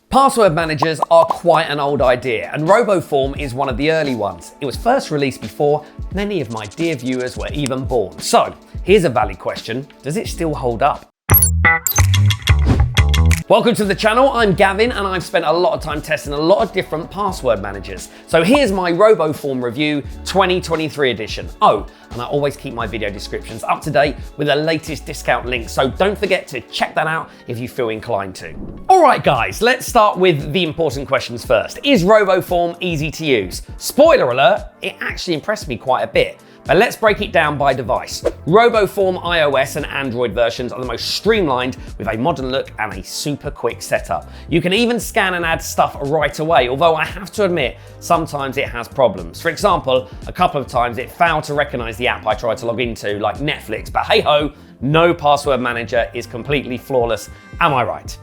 Password managers are quite an old idea, and RoboForm is one of the early ones. It was first released before many of my dear viewers were even born. So, here's a valid question. Does it still hold up? Welcome to the channel, I'm Gavin and I've spent a lot of time testing a lot of different password managers. So here's my RoboForm review 2023 edition. Oh, and I always keep my video descriptions up to date with the latest discount links, so don't forget to check that out if you feel inclined to. All right guys, let's start with the important questions first. Is RoboForm easy to use? Spoiler alert, it actually impressed me quite a bit. But let's break it down by device. RoboForm iOS and Android versions are the most streamlined with a modern look and a super quick setup. You can even scan and add stuff right away, although I have to admit, sometimes it has problems. For example, a couple of times it failed to recognize the app I tried to log into, like Netflix, but hey ho, no password manager is completely flawless, am I right?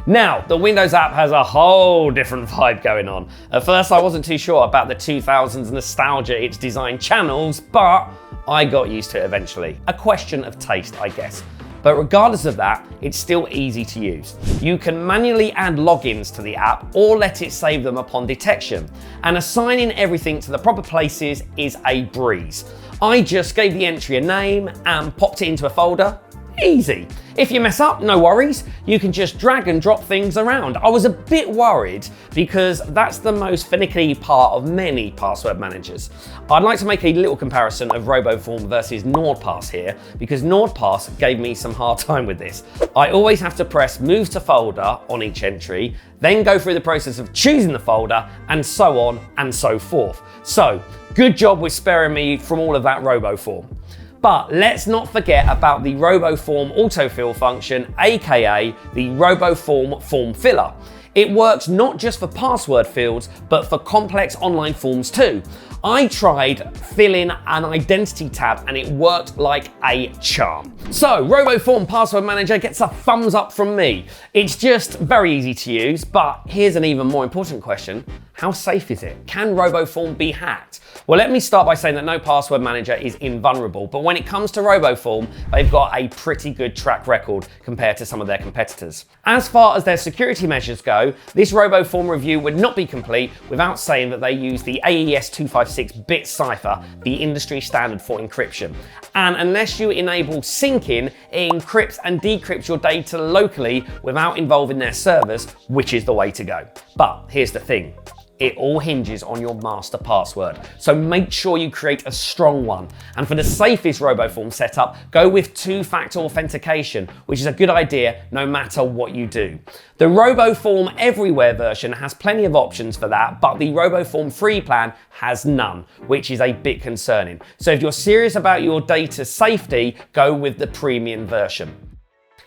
Now, the Windows app has a whole different vibe going on. At first, I wasn't too sure about the 2000s nostalgia its design channels, but I got used to it eventually. A question of taste, I guess. But regardless of that, it's still easy to use. You can manually add logins to the app or let it save them upon detection. And assigning everything to the proper places is a breeze. I just gave the entry a name and popped it into a folder. Easy. If you mess up, no worries. You can just drag and drop things around. I was a bit worried because that's the most finicky part of many password managers. I'd like to make a little comparison of RoboForm versus NordPass here, because NordPass gave me some hard time with this. I always have to press move to folder on each entry, then go through the process of choosing the folder, and so on and so forth. So, good job with sparing me from all of that RoboForm. But let's not forget about the RoboForm autofill function, aka the RoboForm form filler. It works not just for password fields, but for complex online forms too. I tried filling an identity tab and it worked like a charm. So RoboForm Password Manager gets a thumbs up from me. It's just very easy to use, but here's an even more important question. How safe is it? Can RoboForm be hacked? Well, let me start by saying that no password manager is invulnerable, but when it comes to RoboForm, they've got a pretty good track record compared to some of their competitors. As far as their security measures go, this RoboForm review would not be complete without saying that they use the AES 256-bit cipher, the industry standard for encryption. And unless you enable syncing, it encrypts and decrypts your data locally without involving their servers, which is the way to go. But here's the thing. It all hinges on your master password, so make sure you create a strong one. And for the safest RoboForm setup, go with two-factor authentication, which is a good idea no matter what you do. The RoboForm Everywhere version has plenty of options for that, but the RoboForm free plan has none, which is a bit concerning. So if you're serious about your data safety, go with the premium version.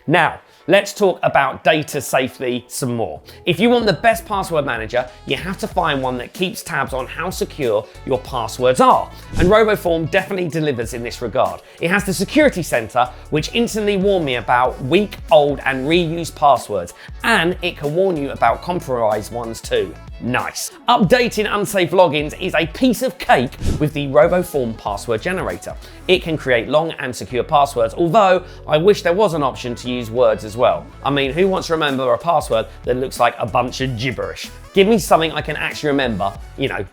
Now, let's talk about data safety some more. If you want the best password manager, you have to find one that keeps tabs on how secure your passwords are. And RoboForm definitely delivers in this regard. It has the Security Center, which instantly warned me about weak, old, and reused passwords. And it can warn you about compromised ones too. Nice. Updating unsafe logins is a piece of cake with the RoboForm password generator. It can create long and secure passwords, although I wish there was an option to use words as well. I mean, who wants to remember a password that looks like a bunch of gibberish? Give me something I can actually remember,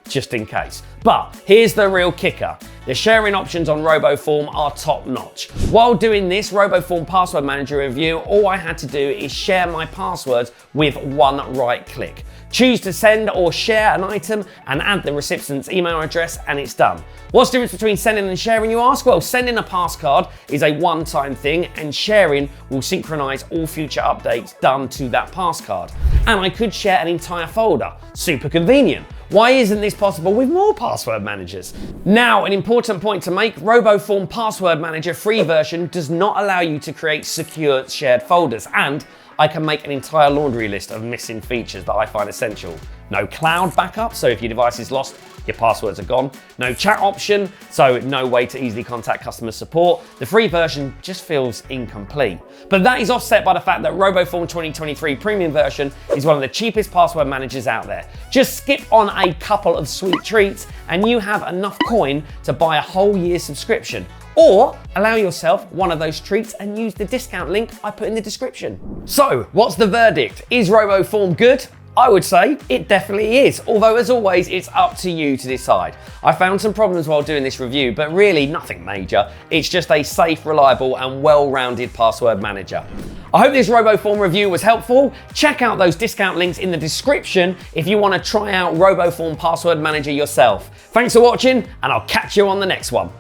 just in case. But here's the real kicker. The sharing options on RoboForm are top notch. While doing this RoboForm password manager review, all I had to do is share my passwords with one right click. Choose to send or share an item and add the recipient's email address and it's done. What's the difference between sending and sharing, you ask? Well, sending a passcard is a one-time thing and sharing will synchronize all future updates done to that passcard. And I could share an entire folder. Super convenient. Why isn't this possible with more password managers? Now, an important point to make, RoboForm Password Manager free version does not allow you to create secure shared folders, and I can make an entire laundry list of missing features that I find essential. No cloud backup, so if your device is lost, your passwords are gone. No chat option, so no way to easily contact customer support. The free version just feels incomplete. But that is offset by the fact that RoboForm 2023 premium version is one of the cheapest password managers out there. Just skip on a couple of sweet treats and you have enough coin to buy a whole year's subscription. Or allow yourself one of those treats and use the discount link I put in the description. So, what's the verdict? Is RoboForm good? I would say it definitely is, although as always, it's up to you to decide. I found some problems while doing this review, but really nothing major. It's just a safe, reliable, and well-rounded password manager. I hope this RoboForm review was helpful. Check out those discount links in the description if you want to try out RoboForm Password Manager yourself. Thanks for watching, and I'll catch you on the next one.